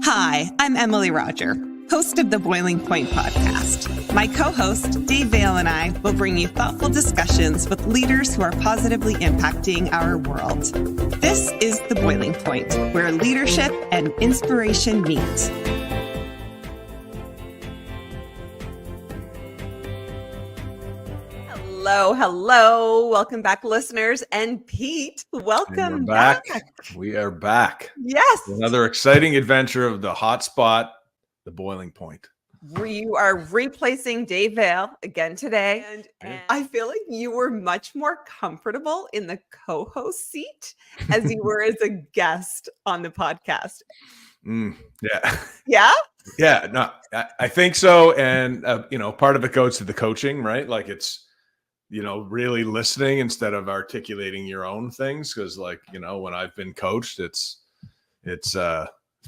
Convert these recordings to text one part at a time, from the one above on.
Hi, I'm Emily Roger, host of the Boiling Point podcast. My co-host, Dave Vale, and I will bring you thoughtful discussions with leaders who are positively impacting our world. This is The Boiling Point, where leadership and inspiration meet. Hello. Welcome back, listeners. And Pete, welcome back. We are back. Yes. Another exciting adventure of the hot spot, the Boiling Point. You are replacing Dave Vale again today. And I feel like you were much more comfortable in the co-host seat as you were as a guest on the podcast. Yeah. Yeah? Yeah, no, I think so. And, part of it goes to the coaching, right? Like it's, really listening instead of articulating your own things. Cause when I've been coached, it's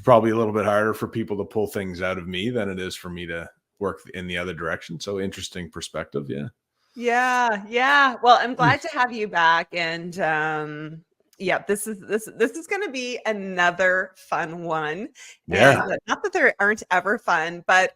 probably a little bit harder for people to pull things out of me than it is for me to work in the other direction. So interesting perspective. Yeah. Yeah. Well, I'm glad to have you back. And, this is going to be another fun one. Yeah. And not that there aren't ever fun, but,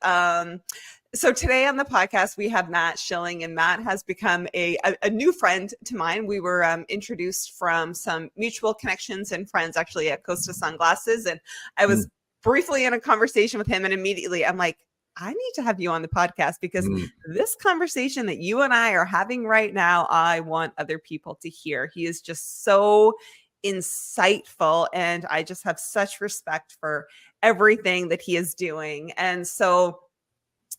so today on the podcast, we have Matt Shilling, and Matt has become a new friend to mine. We were introduced from some mutual connections and friends actually at Costa Sunglasses. And I was briefly in a conversation with him, and immediately I'm like, I need to have you on the podcast because this conversation that you and I are having right now, I want other people to hear. He is just so insightful, and I just have such respect for everything that he is doing. And so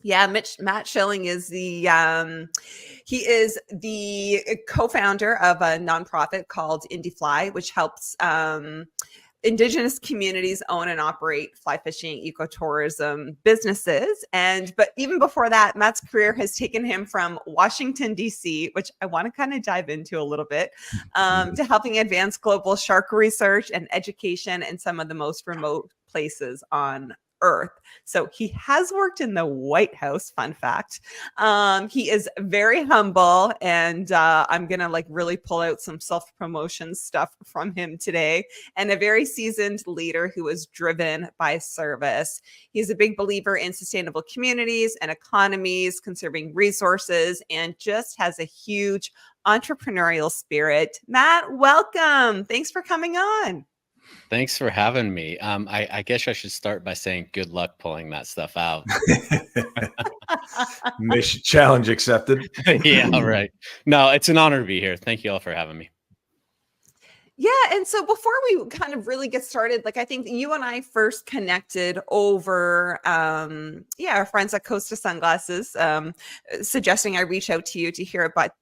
Matt Shilling is the co-founder of a nonprofit called IndieFly, which helps Indigenous communities own and operate fly fishing ecotourism businesses. But even before that, Matt's career has taken him from Washington, D.C., which I want to kind of dive into a little bit, to helping advance global shark research and education in some of the most remote places on Earth. So he has worked in the White House, fun fact. He is very humble, and I'm going to really pull out some self-promotion stuff from him today, and a very seasoned leader who is driven by service. He's a big believer in sustainable communities and economies, conserving resources, and just has a huge entrepreneurial spirit. Matt, welcome. Thanks for coming on. Thanks for having me. I guess I should start by saying good luck pulling that stuff out. Mission challenge accepted. Yeah, right. No, it's an honor to be here. Thank you all for having me. Yeah. And so before we kind of really get started, I think you and I first connected over, our friends at Costa Sunglasses, suggesting I reach out to you to hear about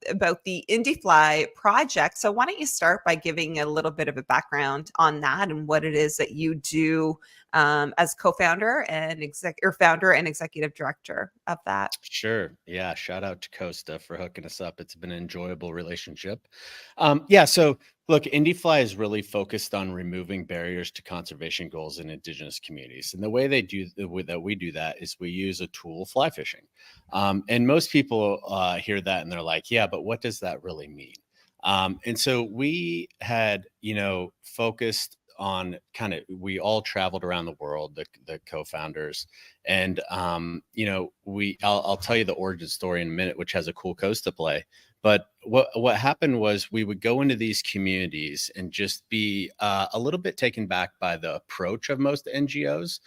the IndieFly project. So why don't you start by giving a little bit of a background on that and what it is that you do as co-founder and founder and executive director of that. Sure. Yeah. Shout out to Costa for hooking us up. It's been an enjoyable relationship. So look, IndieFly is really focused on removing barriers to conservation goals in Indigenous communities. And the way we do that is we use a tool, fly fishing. And most people hear that and they're like, yeah, but what does that really mean? And so we had, focused on we all traveled around the world, the co-founders, and I'll tell you the origin story in a minute, which has a cool Costa play. But what happened was we would go into these communities and just be a little bit taken back by the approach of most NGOs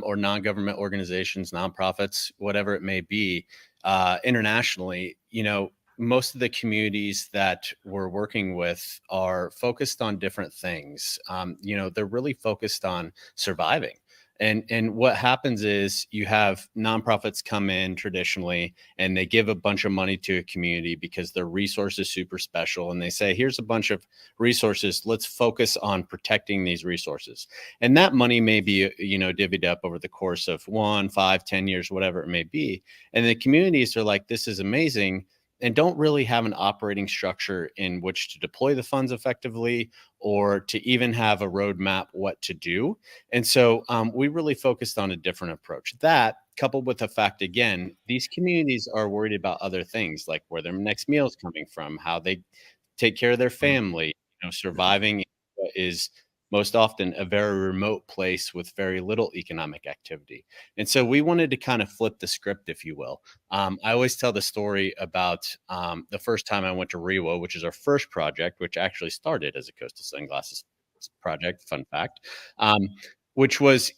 or non-government organizations, nonprofits, whatever it may be, internationally. Most of the communities that we're working with are focused on different things. They're really focused on surviving. And what happens is you have nonprofits come in traditionally and they give a bunch of money to a community because their resource is super special. And they say, here's a bunch of resources. Let's focus on protecting these resources. And that money may be, divvied up over the course of 1, 5, 10 years, whatever it may be. And the communities are like, this is amazing, and don't really have an operating structure in which to deploy the funds effectively or to even have a roadmap what to do. And so we really focused on a different approach. That, coupled with the fact, again, these communities are worried about other things, like where their next meal is coming from, how they take care of their family, surviving what is most often a very remote place with very little economic activity. And so we wanted to kind of flip the script, if you will. I always tell the story about the first time I went to Rewa, which is our first project, which actually started as a Coastal Sunglasses project. Fun fact, which was,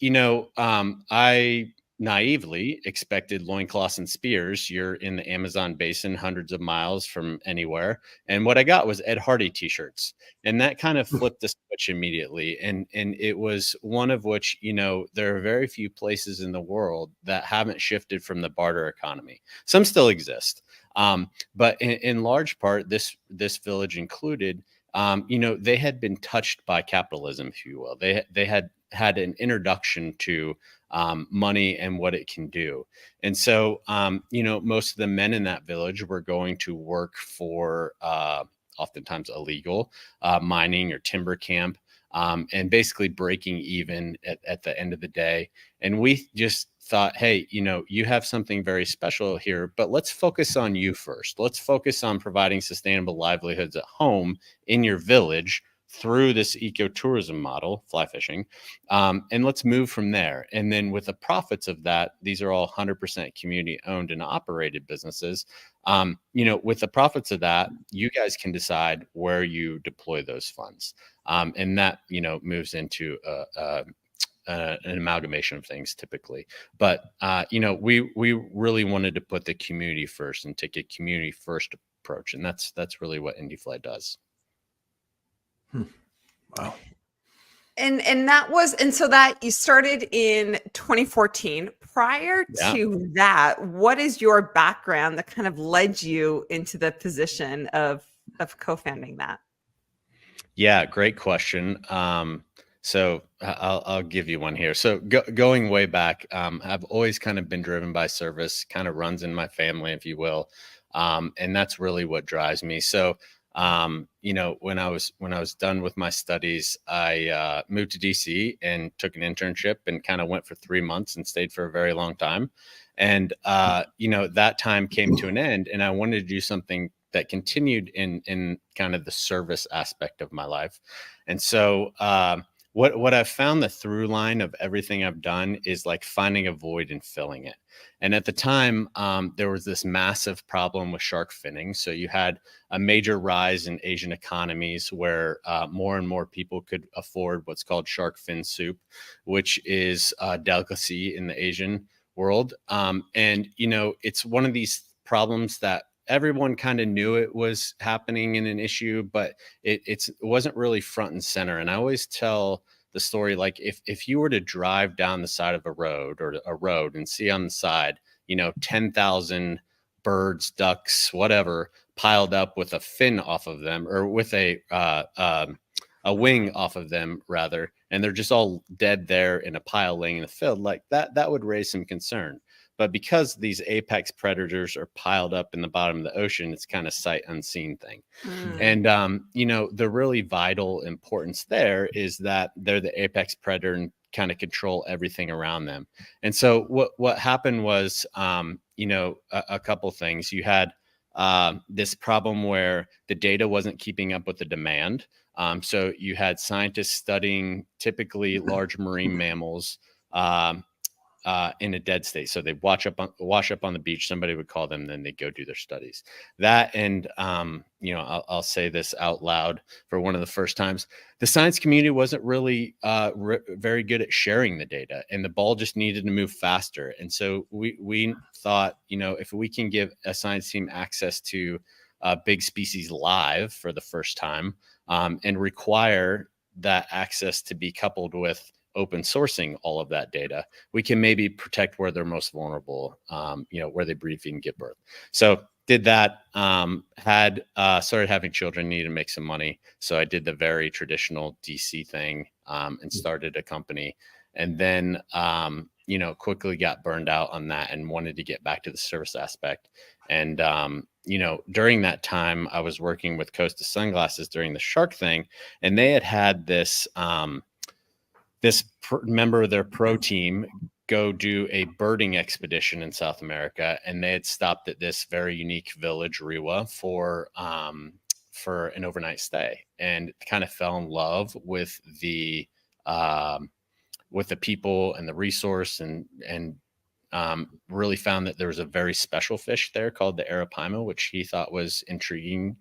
I naively expected loincloths and spears. You're in the Amazon basin, hundreds of miles from anywhere. And what I got was Ed Hardy t-shirts. And that kind of flipped the switch immediately. And it was one of which, there are very few places in the world that haven't shifted from the barter economy. Some still exist. But in large part, this village included, they had been touched by capitalism, if you will. They had an introduction to money and what it can do. And so, most of the men in that village were going to work for oftentimes illegal mining or timber camp, and basically breaking even at the end of the day. And we just thought, hey, you have something very special here, but let's focus on you first. Let's focus on providing sustainable livelihoods at home in your village through this ecotourism model, fly fishing, and let's move from there. And then with the profits of that, these are all 100% community owned and operated businesses. With the profits of that, you guys can decide where you deploy those funds, and that moves into an amalgamation of things typically. But we really wanted to put the community first and take a community first approach, and that's really what IndieFly does. Wow. And so that you started in 2014. Prior to that, what is your background that kind of led you into the position of co-founding that? Yeah, great question. So I'll give you one here. So going way back, I've always kind of been driven by service, kind of runs in my family, if you will. And that's really what drives me. So, when I was done with my studies, I moved to DC and took an internship and kind of went for 3 months and stayed for a very long time. And, that time came to an end, and I wanted to do something that continued in kind of the service aspect of my life. And so, what I've found the through line of everything I've done is like finding a void and filling it. And at the time, there was this massive problem with shark finning. So you had a major rise in Asian economies where more and more people could afford what's called shark fin soup, which is a delicacy in the Asian world. And it's one of these problems that everyone kind of knew it was happening in an issue, but it wasn't really front and center. And I always tell the story, like if you were to drive down the side of a road and see on the side, 10,000 birds, ducks, whatever, piled up with a fin off of them, or with a wing off of them rather, and they're just all dead there in a pile laying in the field, like that would raise some concern. But because these apex predators are piled up in the bottom of the ocean, it's kind of sight unseen thing. And, the really vital importance there is that they're the apex predator and kind of control everything around them. And so what happened was, a couple things. You had this problem where the data wasn't keeping up with the demand. So you had scientists studying typically large marine mammals, in a dead state. So they wash up on the beach. Somebody would call them, then they go do their studies. That, and I'll say this out loud for one of the first times. The science community wasn't really very good at sharing the data, and the ball just needed to move faster. And so we thought, if we can give a science team access to big species live for the first time, and require that access to be coupled with open sourcing all of that data, we can maybe protect where they're most vulnerable, where they breed, feed, and give birth. So did that, started having children, needed to make some money. So I did the very traditional DC thing, and started a company, and then, quickly got burned out on that and wanted to get back to the service aspect. And, during that time, I was working with Coastal Sunglasses during the shark thing, and they had this, member of their pro team go do a birding expedition in South America. And they had stopped at this very unique village, Rewa, for for an overnight stay, and kind of fell in love with the people and the resource, and really found that there was a very special fish there called the arapaima, which he thought was intriguing.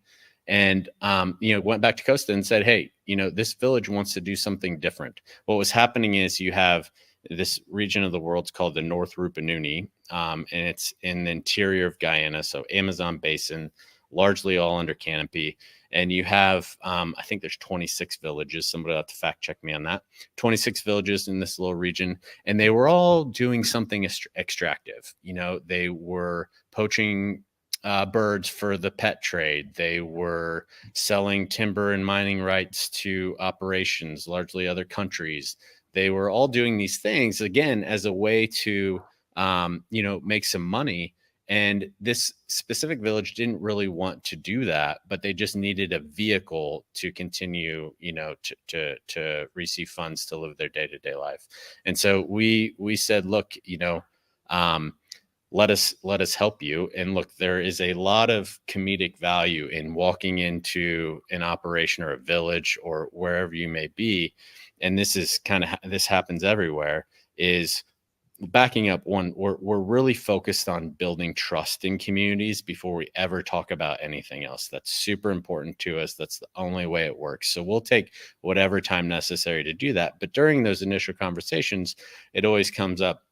And, went back to Costa and said, hey, this village wants to do something different. What was happening is you have this region of the world, it's called the North Rupununi, and it's in the interior of Guyana, so Amazon basin, largely all under canopy. And you have, I think there's 26 villages. Somebody will have to fact check me on that. 26 villages in this little region. And they were all doing something extractive. They were poaching birds for the pet trade. They were selling timber and mining rights to operations, largely other countries. They were all doing these things, again, as a way to, make some money. And this specific village didn't really want to do that, but they just needed a vehicle to continue, to receive funds to live their day-to-day life. And so we said, look, let us help you. And look, there is a lot of comedic value in walking into an operation or a village or wherever you may be. And this is this happens everywhere, is backing up one, we're really focused on building trust in communities before we ever talk about anything else. That's super important to us. That's the only way it works. So we'll take whatever time necessary to do that. But during those initial conversations, it always comes up,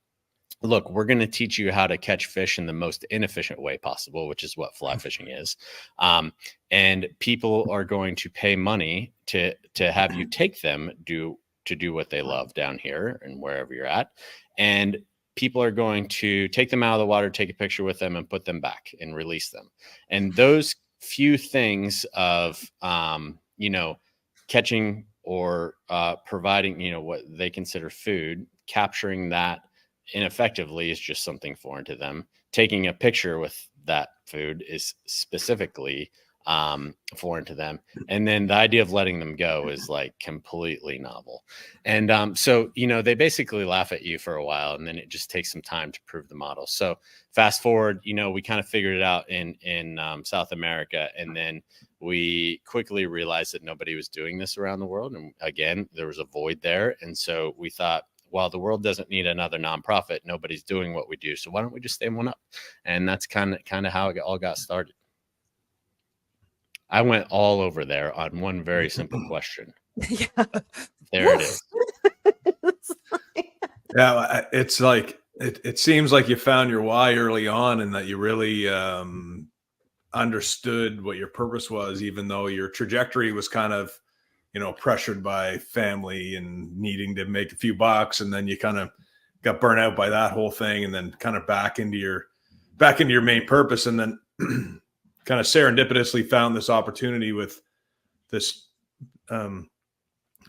look, we're going to teach you how to catch fish in the most inefficient way possible, which is what fly fishing is. And people are going to pay money to have you take them to do what they love down here and wherever you're at. And people are going to take them out of the water, take a picture with them, and put them back and release them. And those few things of, catching or providing, what they consider food, capturing that ineffectively is just something foreign to them. Taking a picture with that food is specifically foreign to them. And then the idea of letting them go is like completely novel. And so, they basically laugh at you for a while, and then it just takes some time to prove the model. So fast forward, we kind of figured it out in South America. And then we quickly realized that nobody was doing this around the world. And again, there was a void there. And so we thought, well, the world doesn't need another nonprofit. Nobody's doing what we do. So why don't we just stand one up? And that's kind of how it all got started. I went all over there on one very simple question. Yeah. There it is. Yeah, it's like it seems like you found your why early on, and that you really understood what your purpose was, even though your trajectory was kind of, pressured by family and needing to make a few bucks, and then you kind of got burnt out by that whole thing, and then kind of back into your main purpose, and then kind of serendipitously found this opportunity with this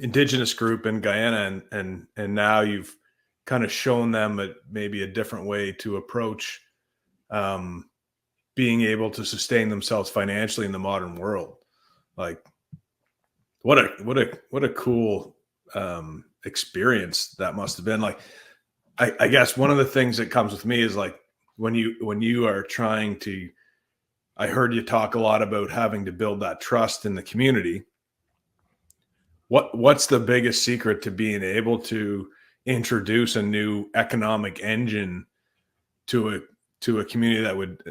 indigenous group in Guyana, and now you've kind of shown them maybe a different way to approach being able to sustain themselves financially in the modern world. Like, what a cool experience that must have been. Like, I guess one of the things that comes with me is like when you are trying to, I heard you talk a lot about having to build that trust in the community. What's the biggest secret to being able to introduce a new economic engine to a community that would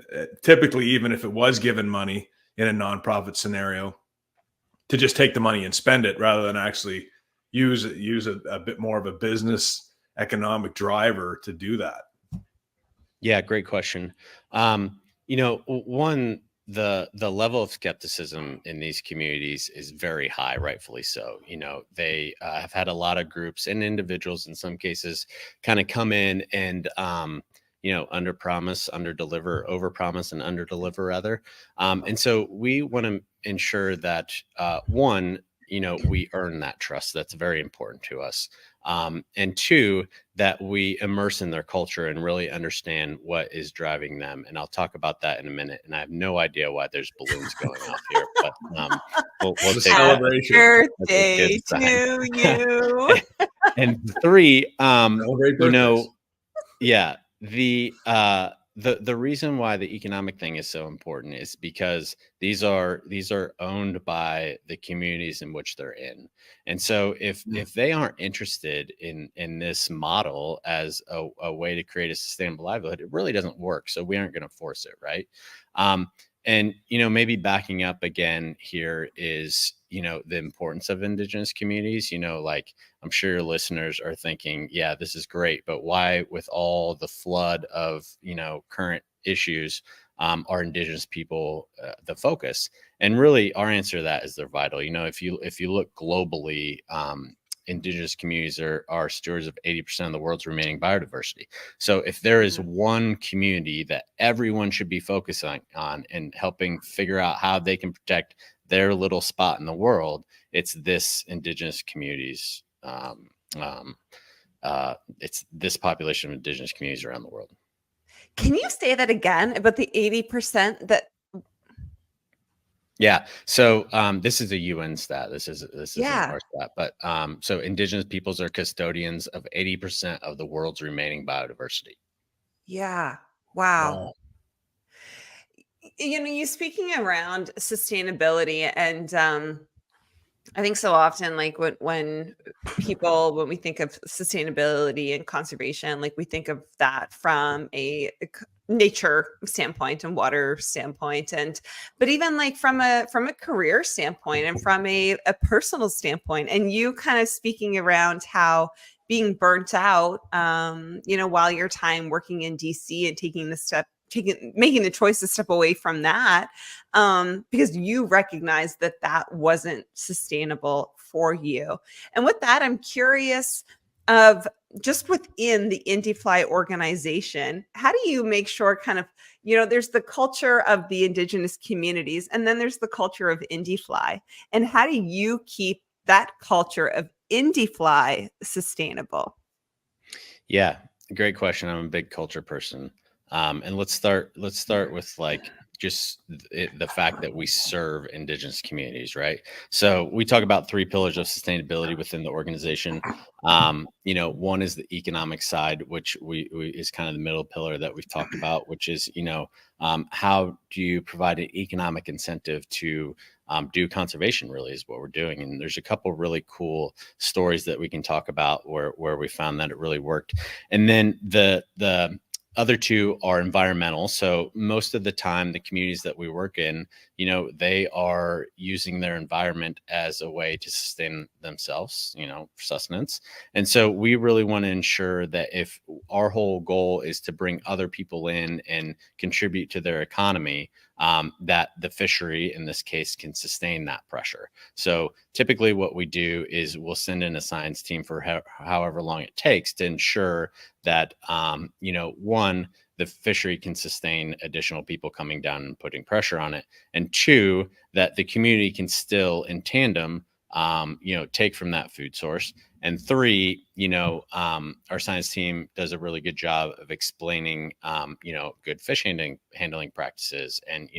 typically, even if it was given money in a nonprofit scenario, to just take the money and spend it rather than actually use a bit more of a business economic driver to do that? Yeah, great question. One, the level of skepticism in these communities is very high, rightfully so. They have had a lot of groups and individuals in some cases kind of come in and under promise, under deliver, over promise, and under deliver rather. And so we want to ensure that one, we earn that trust. That's very important to us. And two, that we immerse in their culture and really understand what is driving them. And I'll talk about that in a minute. And I have no idea why there's balloons going off here, but we'll take celebration. Birthday to you. And three, yeah, the reason why the economic thing is so important is because these are owned by the communities in which they're in. And so if they aren't interested in this model as a way to create a sustainable livelihood, it really doesn't work. So we aren't going to force it, right? And maybe backing up again here is the importance of indigenous communities. Like, I'm sure your listeners are thinking, yeah, this is great, but why, with all the flood of current issues, are indigenous people the focus? And really, our answer to that is they're vital. If you look globally, indigenous communities are stewards of 80% of the world's remaining biodiversity. So if there is one community that everyone should be focusing on and helping figure out how they can protect their little spot in the world, it's this indigenous communities. It's this population of indigenous communities around the world. Can you say that again about the 80% that? Yeah. So this is a UN stat. This isn't Yeah. our stat, but so indigenous peoples are custodians of 80% of the world's remaining biodiversity. Yeah. Wow. You speaking around sustainability, and I think so often, like when we think of sustainability and conservation, like we think of that from a nature standpoint and water standpoint, but even like from a career standpoint and from a personal standpoint, and you kind of speaking around how being burnt out, while your time working in DC and making the choice to step away from that, because you recognize that wasn't sustainable for you. And with that, I'm curious of just within the IndieFly organization, how do you make sure kind of, there's the culture of the indigenous communities, and then there's the culture of IndieFly. And how do you keep that culture of IndieFly sustainable? Yeah, great question. I'm a big culture person. And let's start with like just the fact that we serve indigenous communities, right? So we talk about 3 pillars of sustainability within the organization. One is the economic side, which we is kind of the middle pillar that we've talked about, which is how do you provide an economic incentive to do conservation, really is what we're doing. And there's a couple really cool stories that we can talk about where we found that it really worked. And then the other 2 are environmental. So most of the time, the communities that we work in, they are using their environment as a way to sustain themselves, for sustenance. And so we really want to ensure that if our whole goal is to bring other people in and contribute to their economy, that the fishery in this case can sustain that pressure. So typically what we do is we'll send in a science team for however long it takes to ensure that, one, the fishery can sustain additional people coming down and putting pressure on it. And 2, that the community can still in tandem, take from that food source. And 3, our science team does a really good job of explaining, good fish handling practices and,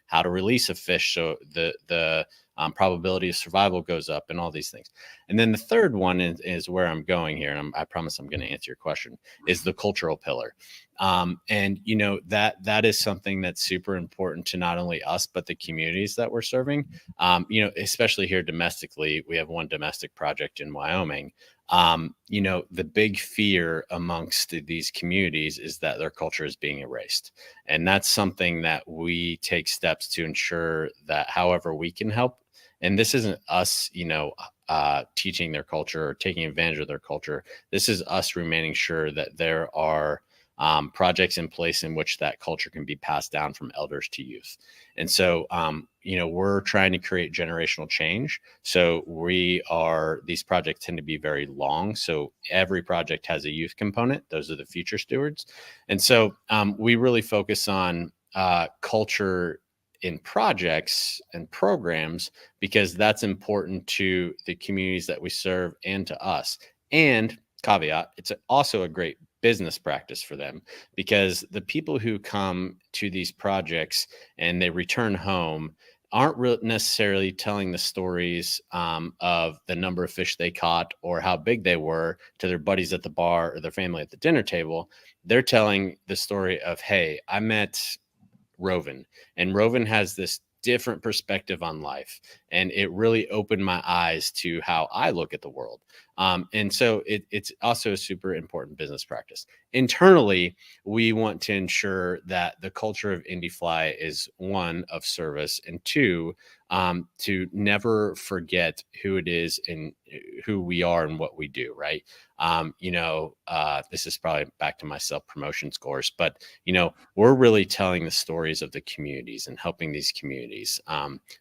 how to release a fish so the probability of survival goes up and all these things. And then the third one is where I'm going here, and I promise I'm going to answer your question, is the cultural pillar. And that is something that's super important to not only us but the communities that we're serving. Especially here domestically, we have one domestic project in Wyoming. The big fear amongst these communities is that their culture is being erased. And that's something that we take steps to ensure that however we can help. And this isn't us, teaching their culture or taking advantage of their culture. This is us remaining sure that there are projects in place in which that culture can be passed down from elders to youth. And so, we're trying to create generational change. So these projects tend to be very long. So every project has a youth component. Those are the future stewards. And so we really focus on culture in projects and programs because that's important to the communities that we serve and to us. And caveat, it's also a great business practice for them because the people who come to these projects and they return home, aren't necessarily telling the stories of the number of fish they caught or how big they were to their buddies at the bar or their family at the dinner table. They're telling the story of, hey, I met Roven, and Roven has this different perspective on life, and it really opened my eyes to how I look at the world. And so it's also a super important business practice. Internally, we want to ensure that the culture of IndieFly is one of service, and two, to never forget who it is and who we are and what we do. Right. This is probably back to my self-promotion scores, but we're really telling the stories of the communities and helping these communities.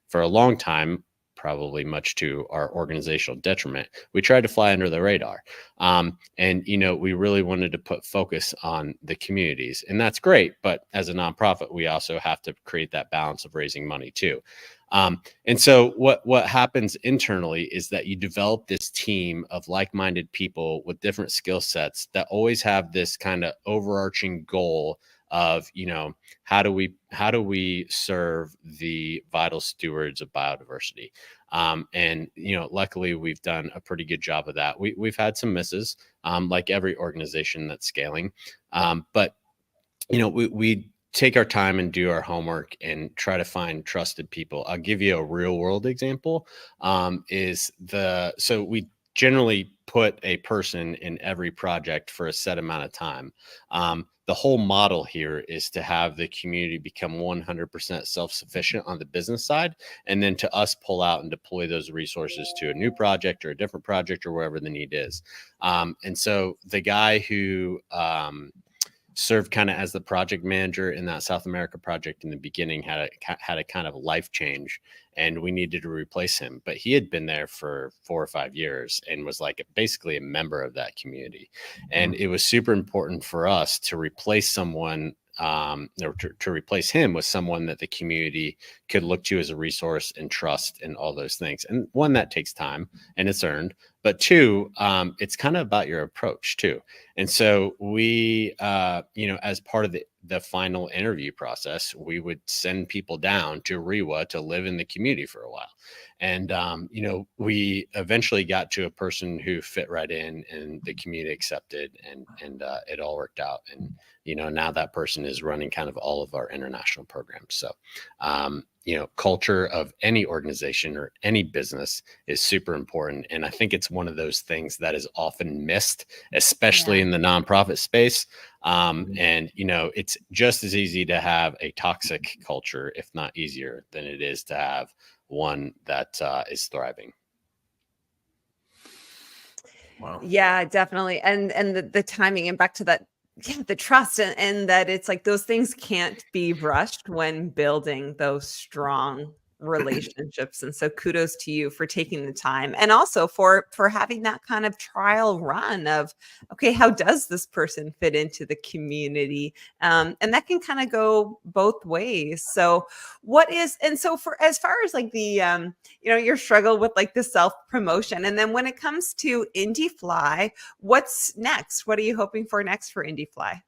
For a long time, probably much to our organizational detriment, we tried to fly under the radar. We really wanted to put focus on the communities, and that's great. But as a nonprofit, we also have to create that balance of raising money too. And so what happens internally is that you develop this team of like-minded people with different skill sets that always have this kind of overarching goal of, how do we serve the vital stewards of biodiversity? Luckily we've done a pretty good job of that. We've had some misses, like every organization that's scaling. But we take our time and do our homework and try to find trusted people. I'll give you a real world example. So we generally put a person in every project for a set amount of time. The whole model here is to have the community become 100% self-sufficient on the business side, and then to us pull out and deploy those resources to a new project or a different project or wherever the need is. And so the guy who served kind of as the project manager in that South America project in the beginning had a kind of life change, and we needed to replace him. But he had been there for 4 or 5 years and was like basically a member of that community. And it was super important for us to replace someone, or to replace him with someone that the community could look to as a resource and trust and all those things. And one, that takes time and it's earned, but two, it's kind of about your approach too. And so we, as part of the final interview process, we would send people down to Rewa to live in the community for a while. And, we eventually got to a person who fit right in, and the community accepted, and it all worked out. And, now that person is running kind of all of our international programs. So, culture of any organization or any business is super important. And I think it's one of those things that is often missed, especially in the nonprofit space. It's just as easy to have a toxic culture, if not easier, than it is to have one that is thriving. Wow. Yeah, definitely. And the timing, and back to that, the trust, and that it's like those things can't be rushed when building those strong relationships. And so kudos to you for taking the time, and also for having that kind of trial run of, okay, how does this person fit into the community? And that can kind of go both ways. So for as far as like the your struggle with like the self-promotion, and then when it comes to IndieFly, what's next? What are you hoping for next for IndieFly?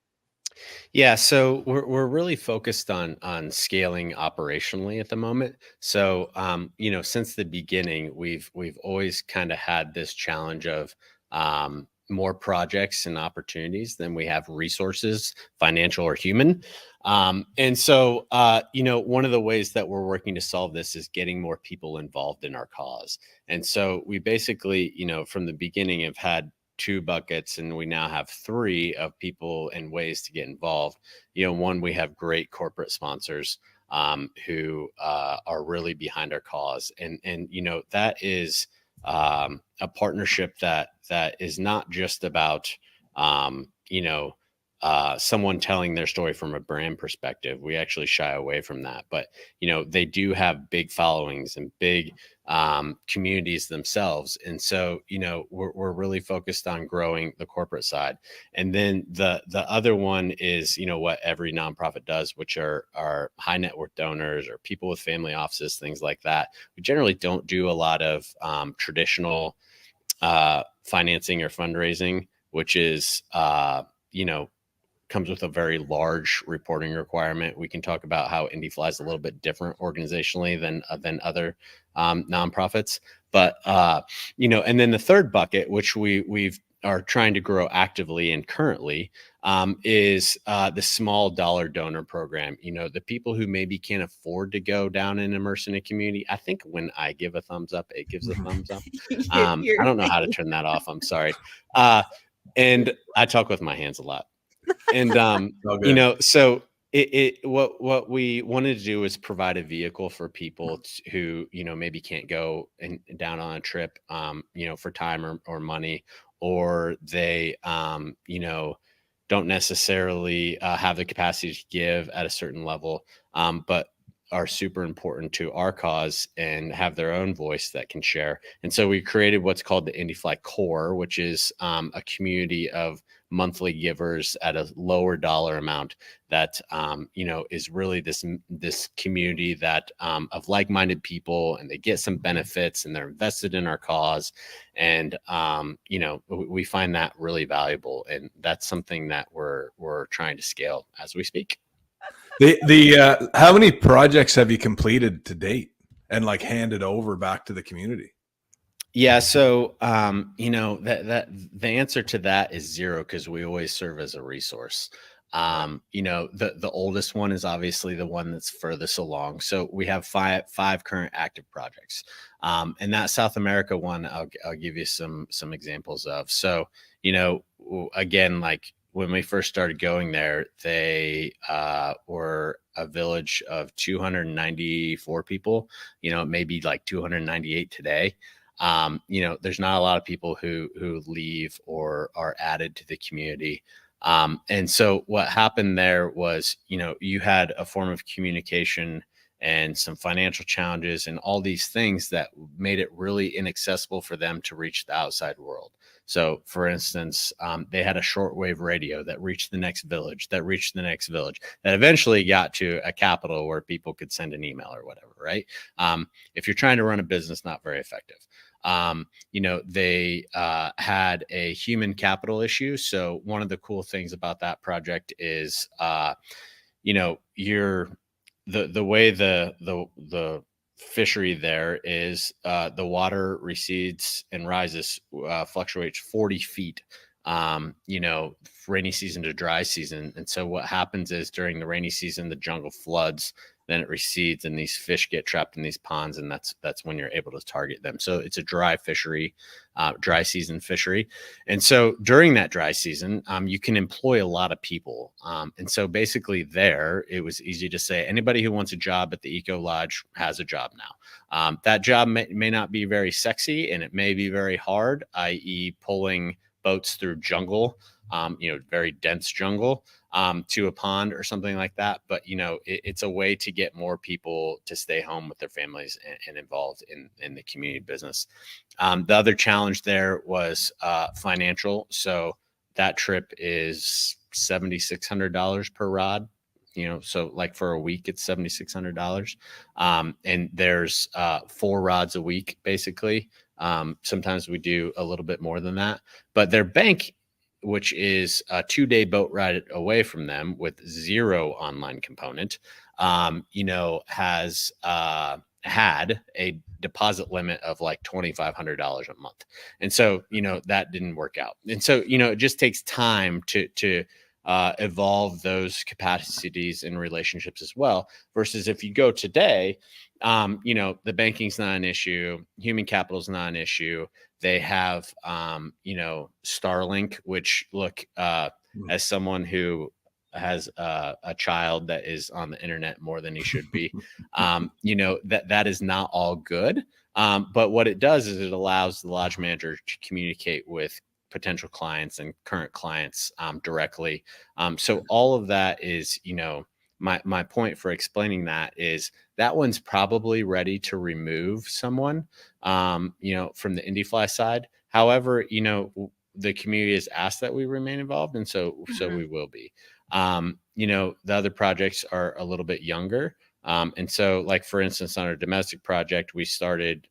Yeah, so we're really focused on scaling operationally at the moment. So since the beginning, we've always kind of had this challenge of more projects and opportunities than we have resources, financial or human. And so one of the ways that we're working to solve this is getting more people involved in our cause. And so we basically, from the beginning have had 2 buckets, and we now have 3 of people and ways to get involved. One, we have great corporate sponsors who are really behind our cause, and that is a partnership that is not just about someone telling their story from a brand perspective. We actually shy away from that, but they do have big followings and big communities themselves, and so we're really focused on growing the corporate side. And then the other one is what every nonprofit does, which are high net worth donors or people with family offices, things like that. We generally don't do a lot of traditional financing or fundraising, which is comes with a very large reporting requirement. We can talk about how IndieFly is a little bit different organizationally than other nonprofits. But and then the third bucket, which we've are trying to grow actively and currently, is the small dollar donor program. The people who maybe can't afford to go down and immerse in a community. I think when I give a thumbs up, it gives a thumbs up. I don't know how to turn that off. I'm sorry. And I talk with my hands a lot. And so what we wanted to do is provide a vehicle for people who maybe can't go down on a trip for time or money, or they don't necessarily have the capacity to give at a certain level, but are super important to our cause and have their own voice that can share. And so we created what's called the IndieFly Core, which is a community of monthly givers at a lower dollar amount that is really this community that of like-minded people, and they get some benefits and they're invested in our cause. And we find that really valuable, and that's something that we're trying to scale as we speak. The how many projects have you completed to date and like handed over back to the community? Yeah, so that the answer to that is 0, because we always serve as a resource. The oldest one is obviously the one that's furthest along. So we have five current active projects, and that South America one I'll give you some examples of. So again, like when we first started going there, they were a village of 294 people. Maybe like 298 today. There's not a lot of people who leave or are added to the community. And so what happened there was, you had a form of communication and some financial challenges and all these things that made it really inaccessible for them to reach the outside world. So, for instance, they had a shortwave radio that reached the next village, that eventually got to a capital where people could send an email or whatever, right? If you're trying to run a business, not very effective. They had a human capital issue. So one of the cool things about that project is, the way the fishery there is, the water recedes and rises, fluctuates 40 feet, rainy season to dry season. And so what happens is during the rainy season, the jungle floods, then it recedes and these fish get trapped in these ponds. And that's when you're able to target them. So it's a dry fishery, dry season fishery. And so during that dry season, you can employ a lot of people. And so basically there, it was easy to say anybody who wants a job at the Eco Lodge has a job now. That job may not be very sexy, and it may be very hard, i.e. pulling boats through jungle, very dense jungle, to a pond or something like that. But, it's a way to get more people to stay home with their families and involved in the community business. The other challenge there was financial. So that trip is $7,600 per rod. So like for a week, it's $7,600. And there's 4 rods a week, basically. Sometimes we do a little bit more than that, but their bank, which is a 2-day boat ride away from them with 0 online component, has had a deposit limit of like $2,500 a month. And so, that didn't work out. And so, it just takes time to evolve those capacities and relationships as well, versus if you go today, the banking's not an issue. Human capital is not an issue. They have, Starlink, which as someone who has a child that is on the internet more than he should be, that is not all good. But what it does is it allows the lodge manager to communicate with potential clients and current clients directly. So all of that is, my point for explaining that is that one's probably ready to remove someone, from the IndieFly side. However, the community has asked that we remain involved, and so we will be. The other projects are a little bit younger. And so, like, for instance, on our domestic project, we started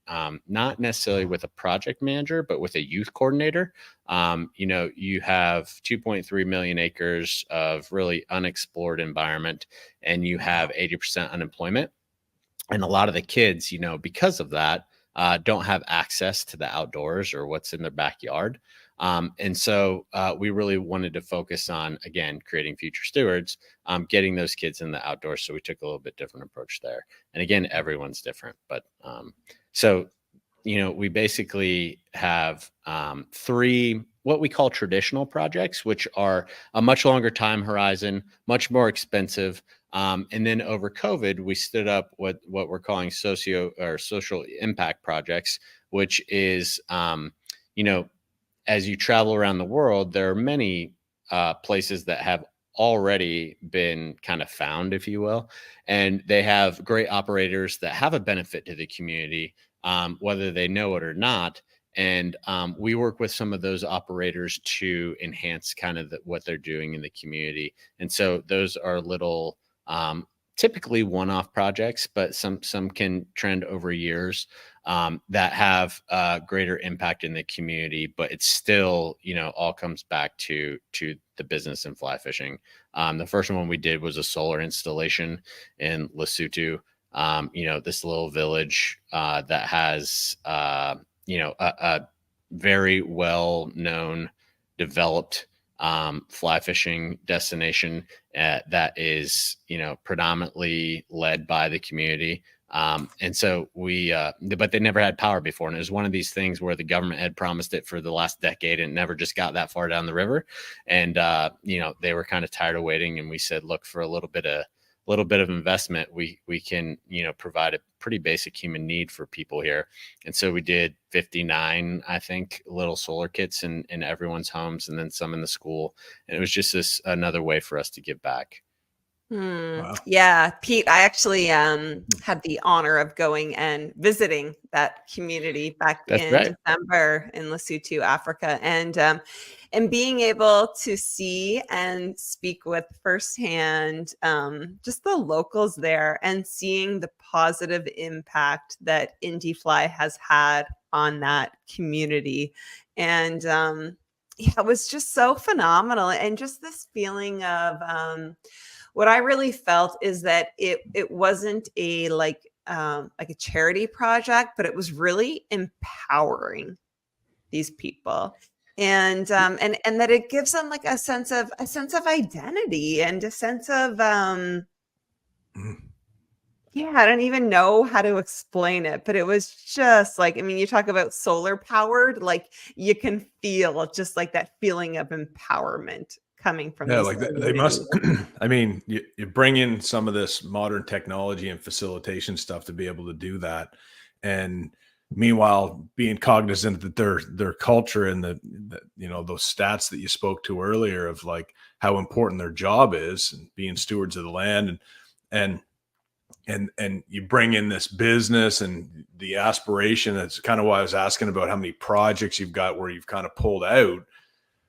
not necessarily with a project manager, but with a youth coordinator. You have 2.3 million acres of really unexplored environment, and you have 80% unemployment. And a lot of the kids, because of that, don't have access to the outdoors or what's in their backyard. And so we really wanted to focus on, again, creating future stewards, getting those kids in the outdoors. So we took a little bit different approach there. And again, everyone's different. But so, we basically have three what we call traditional projects, which are a much longer time horizon, much more expensive. And then over COVID, we stood up what we're calling social impact projects, which is, as you travel around the world, there are many places that have already been kind of found, if you will, and they have great operators that have a benefit to the community, whether they know it or not. And we work with some of those operators to enhance kind of what they're doing in the community. And so those are little, typically one-off projects, but some can trend over years, that have greater impact in the community. But it's still, all comes back to the business and fly fishing. The first one we did was a solar installation in Lesotho. This little village that has, a very well-known, developed fly fishing destination that is, predominantly led by the community. And so but they never had power before. And it was one of these things where the government had promised it for the last decade and never just got that far down the river. And, they were kind of tired of waiting. And we said, look, for a little bit of investment, we can, provide a pretty basic human need for people here. And so we did 59, I think, little solar kits in everyone's homes, and then some in the school. And it was just another way for us to give back. Wow. Yeah, Pete, I actually had the honor of going and visiting that community back That's in right. December in Lesotho, Africa, and being able to see and speak with firsthand just the locals there, and seeing the positive impact that Indie Fly has had on that community. And yeah, it was just so phenomenal, and just this feeling of what I really felt is that it wasn't like a charity project, but it was really empowering these people. And that it gives them like a sense of identity, and a sense of yeah, I don't even know how to explain it, but it was just like, I mean, you talk about solar powered, like you can feel just like that feeling of empowerment coming from Yeah, these like they must. communities. I mean, you bring in some of this modern technology and facilitation stuff to be able to do that, and meanwhile being cognizant that their culture and the those stats that you spoke to earlier of like how important their job is and being stewards of the land, and and you bring in this business and the aspiration. That's kind of why I was asking about how many projects you've got where you've kind of pulled out.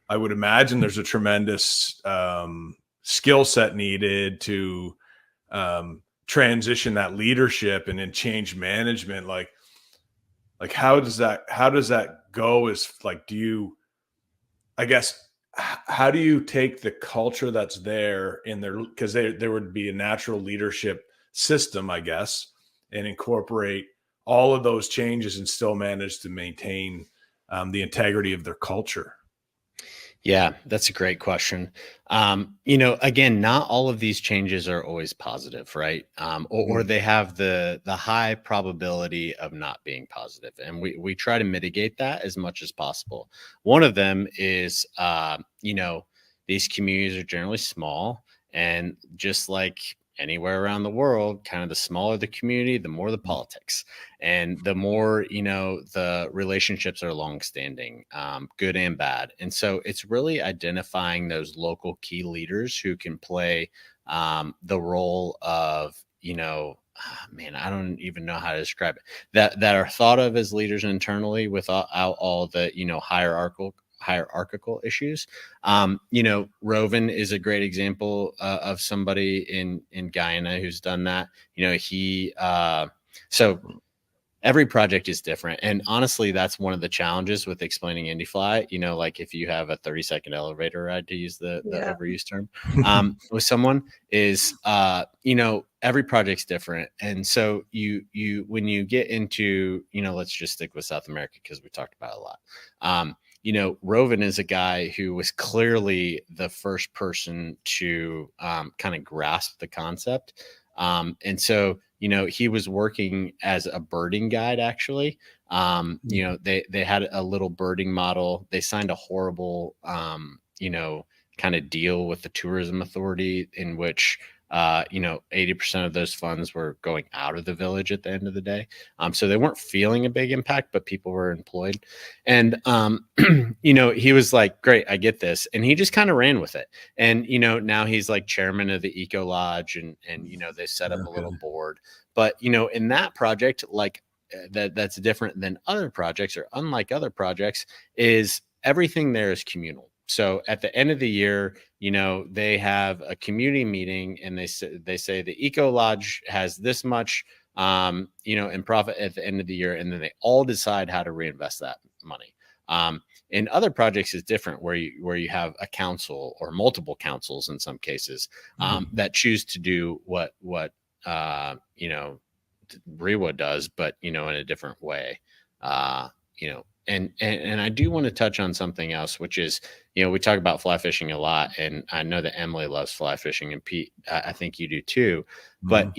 I would imagine there's a tremendous skill set needed to transition that leadership and then change management. Like how does that go? Is like, I guess, how do you take the culture that's there in there, because there would be a natural leadership system, I guess, and incorporate all of those changes and still manage to maintain the integrity of their culture? Yeah, that's a great question. Again, not all of these changes are always positive, right? Or Mhm. they have the high probability of not being positive, and we try to mitigate that as much as possible. One of them is, these communities are generally small, and just like anywhere around the world, kind of the smaller the community, the more the politics, and the more, the relationships are longstanding, good and bad. And so it's really identifying those local key leaders who can play the role of, man, I don't even know how to describe it, that are thought of as leaders internally without all the, hierarchical issues. Roven is a great example of somebody in Guyana who's done that. So every project is different. And honestly, that's one of the challenges with explaining IndieFly. Like if you have a 30-second elevator ride, to use the overused term, with someone is, every project's different. And so when you get into, let's just stick with South America because we talked about it a lot. Roven is a guy who was clearly the first person to kind of grasp the concept. And so, he was working as a birding guide, actually. They had a little birding model. They signed a horrible, kind of deal with the tourism authority in which 80% of those funds were going out of the village at the end of the day. So they weren't feeling a big impact, but people were employed. And, he was like, great, I get this. And he just kind of ran with it. And, now he's like chairman of the Eco Lodge and they set up a little board. But, in that project, like that's different than other projects, or unlike other projects, is everything there is communal. So at the end of the year, they have a community meeting and they say the Eco Lodge has this much, in profit at the end of the year. And then they all decide how to reinvest that money. In other projects is different where you have a council or multiple councils in some cases, that choose to do what REWA does, but, in a different way, And I do want to touch on something else, which is, we talk about fly fishing a lot, and I know that Emily loves fly fishing, and Pete, I think you do too. But,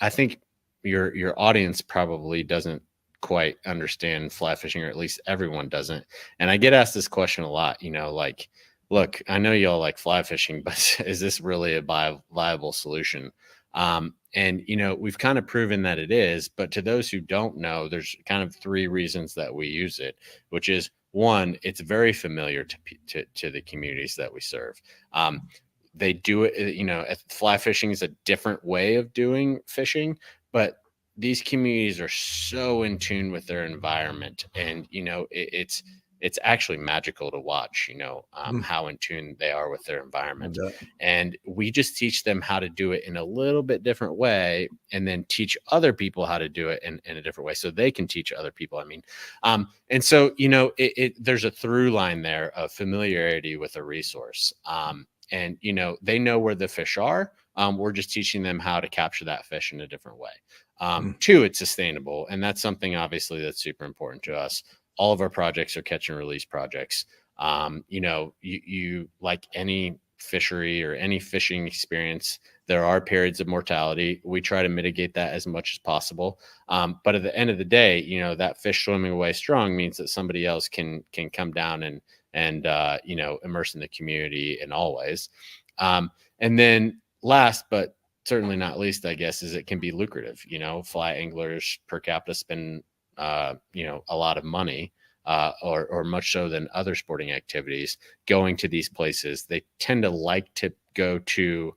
I think your audience probably doesn't quite understand fly fishing, or at least everyone doesn't. And I get asked this question a lot, like, look, I know y'all like fly fishing, but is this really a viable solution? And, we've kind of proven that it is, but to those who don't know, there's kind of three reasons that we use it, which is one, it's very familiar to the communities that we serve. They do it, fly fishing is a different way of doing fishing, but these communities are so in tune with their environment, and, it's actually magical to watch, how in tune they are with their environment. And we just teach them how to do it in a little bit different way, and then teach other people how to do it in a different way so they can teach other people. And so, there's a through line there of familiarity with a resource. And, they know where the fish are. We're just teaching them how to capture that fish in a different way. Two, it's sustainable. And that's something obviously that's super important to us. All of our projects are catch and release projects. You like any fishery or any fishing experience, there are periods of mortality. We try to mitigate that as much as possible. But at the end of the day, that fish swimming away strong means that somebody else can come down and immerse in the community in all ways. And then last, but certainly not least, I guess, is it can be lucrative. Fly anglers per capita spend a lot of money, or much so than other sporting activities, going to these places. They tend to like to go to,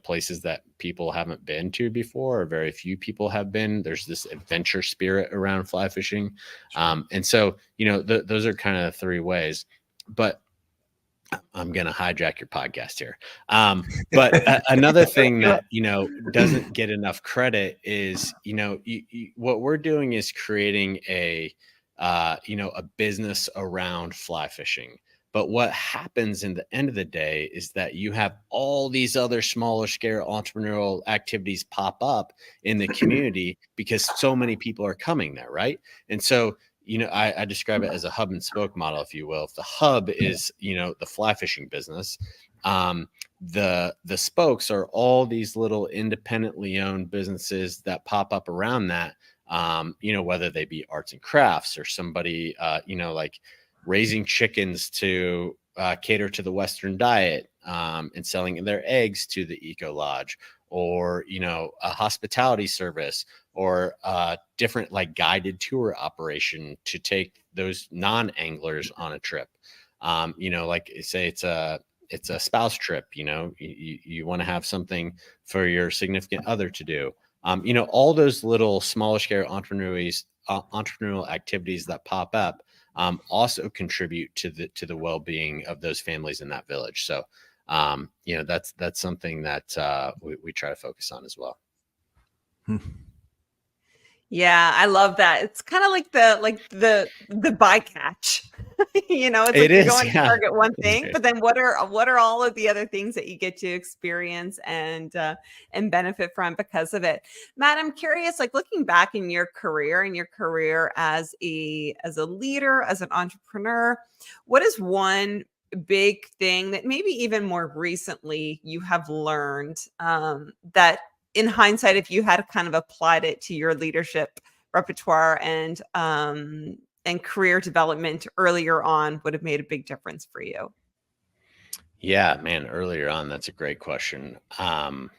places that people haven't been to before, or very few people have been. There's this adventure spirit around fly fishing. And so, those are kind of the three ways, but I'm going to hijack your podcast here. But another thing that, doesn't get enough credit is, what we're doing is creating a business around fly fishing. But what happens in the end of the day is that you have all these other smaller scale entrepreneurial activities pop up in the community because so many people are coming there. Right. And so, I describe it as a hub and spoke model, if you will. If the hub is, the fly fishing business, the spokes are all these little independently owned businesses that pop up around that, whether they be arts and crafts or somebody, like raising chickens to cater to the Western diet, and selling their eggs to the Eco Lodge, or, a hospitality service, or different like guided tour operation to take those non-anglers on a trip. Like say it's a spouse trip, you want to have something for your significant other to do. All those little smaller scale entrepreneurial activities that pop up, also contribute to the well-being of those families in that village. So, that's something that we try to focus on as well. Yeah, I love that. It's kind of like the bycatch. It's It like you're is, going to yeah. target one thing, but then what are all of the other things that you get to experience and benefit from because of it? Matt, I'm curious, like looking back in your career as a leader, as an entrepreneur, what is one big thing that maybe even more recently you have learned that in hindsight, if you had kind of applied it to your leadership repertoire and career development earlier on, would have made a big difference for you? Yeah, man, earlier on, that's a great question. I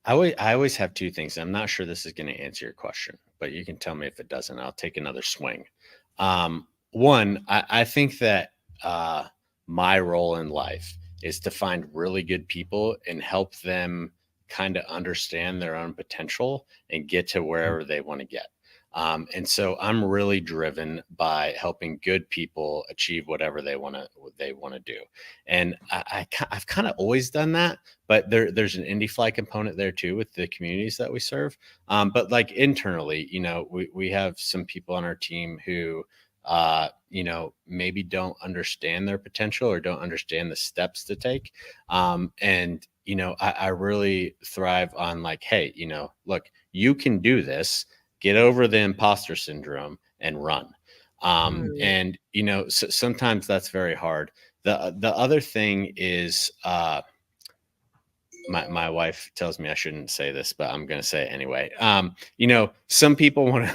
always have two things. I'm not sure this is going to answer your question, but you can tell me if it doesn't. I'll take another swing. One, I think that my role in life is to find really good people and help them kind of understand their own potential and get to wherever they want to get. And so I'm really driven by helping good people achieve whatever they want to do. And I've kind of always done that, but there's an indie fly component there too with the communities that we serve. But like internally, we have some people on our team who maybe don't understand their potential or don't understand the steps to take. And I really thrive on like, hey, look, you can do this. Get over the imposter syndrome and run. And sometimes that's very hard. The other thing is my wife tells me I shouldn't say this, but I'm going to say it anyway. Some people want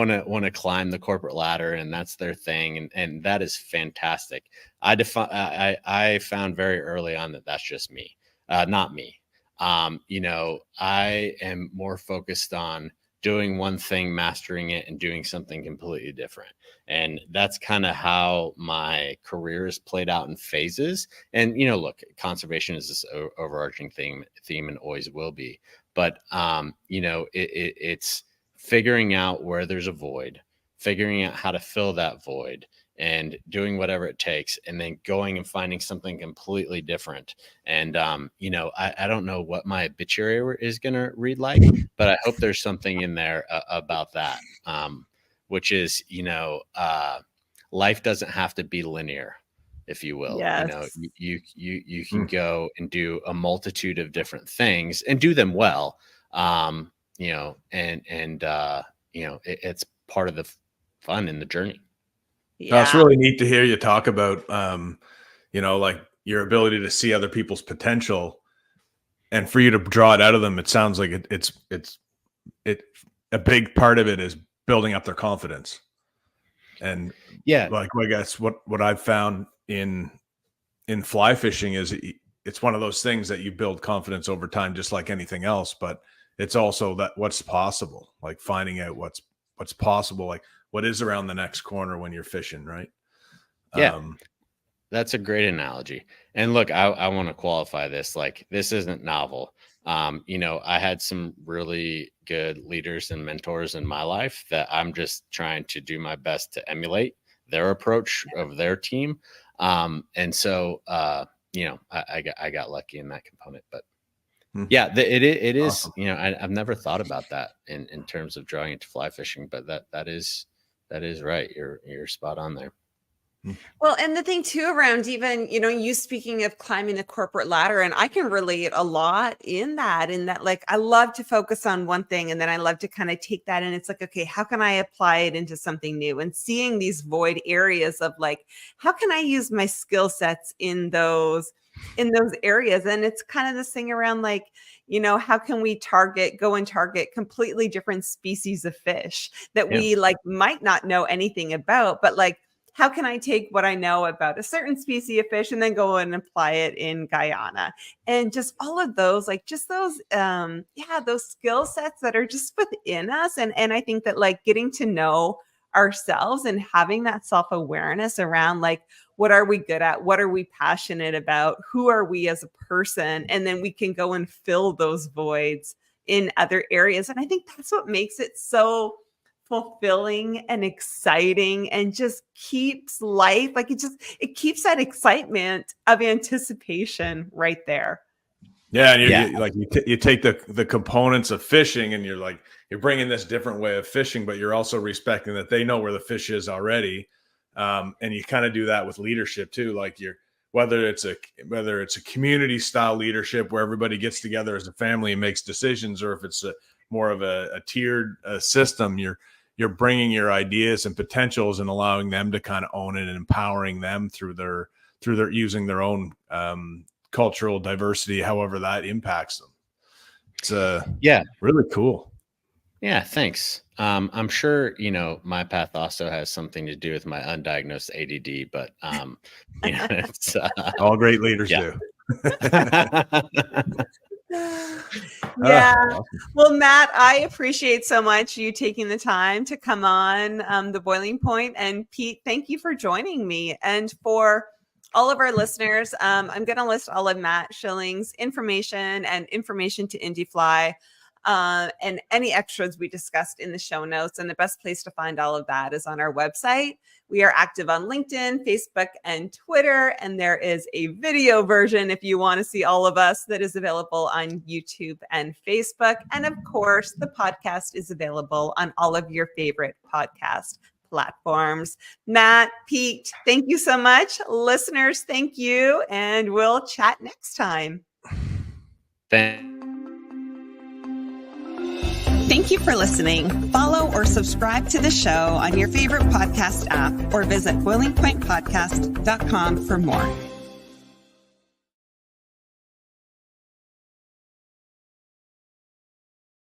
to climb the corporate ladder and that's their thing. And that is fantastic. I found very early on that that's just me, not me. I am more focused on doing one thing, mastering it, and doing something completely different. And that's kind of how my career is played out in phases. And, look, conservation is this overarching theme and always will be. But, it's figuring out where there's a void, figuring out how to fill that void, and doing whatever it takes, and then going and finding something completely different. And, I don't know what my obituary is going to read like, but I hope there's something in there about that, which is, life doesn't have to be linear, if you will. Yes. You can go and do a multitude of different things and do them well. It's part of the fun in the journey. Yeah. It's really neat to hear you talk about, like your ability to see other people's potential and for you to draw it out of them. It sounds like it's a big part of it is building up their confidence. And like, I guess what I've found in fly fishing is it's one of those things that you build confidence over time, just like anything else, but it's also that what's possible, like finding out what's possible, like what is around the next corner when you're fishing, right? Yeah, that's a great analogy. And look, I want to qualify this. Like, this isn't novel. I had some really good leaders and mentors in my life that I'm just trying to do my best to emulate their approach of their team. And so, I got lucky in that component, but yeah, it is, Awesome. I've never thought about that in terms of drawing into fly fishing, but that is right. You're spot on there. Well, and the thing too around even, you speaking of climbing the corporate ladder, and I can relate a lot in that, like, I love to focus on one thing and then I love to kind of take that and it's like, okay, how can I apply it into something new? And seeing these void areas of like, how can I use my skill sets in those areas? And it's kind of this thing around like, how can we go and target completely different species of fish that we like might not know anything about, but like, how can I take what I know about a certain species of fish and then go and apply it in Guyana? And just all of those, like just those, those skill sets that are just within us. And I think that like getting to know ourselves and having that self-awareness around like, what are we good at? What are we passionate about? Who are we as a person? And then we can go and fill those voids in other areas. And I think that's what makes it so fulfilling and exciting and just keeps life like it keeps that excitement of anticipation right there. Yeah, and you take the components of fishing, and you're bringing this different way of fishing, but you're also respecting that they know where the fish is already, and you kind of do that with leadership too. Like whether it's a community style leadership where everybody gets together as a family and makes decisions, or if it's more of a tiered system, you're bringing your ideas and potentials and allowing them to kind of own it and empowering them through their using their own cultural diversity, however that impacts them. It's really cool. Yeah, thanks. I'm sure, my path also has something to do with my undiagnosed ADD, but it's all great leaders do. Yeah. Well, Matt, I appreciate so much you taking the time to come on The Boiling Point. And Pete, thank you for joining me. And for all of our listeners, I'm going to list all of Matt Shilling's information and information to IndieFly and any extras we discussed in the show notes. And the best place to find all of that is on our website. We are active on LinkedIn, Facebook, and Twitter. And there is a video version if you want to see all of us that is available on YouTube and Facebook. And of course, the podcast is available on all of your favorite podcast platforms. Matt, Pete, thank you so much. Listeners, thank you. And we'll chat next time. Thank you for listening. Follow or subscribe to the show on your favorite podcast app or visit boilingpointpodcast.com for more.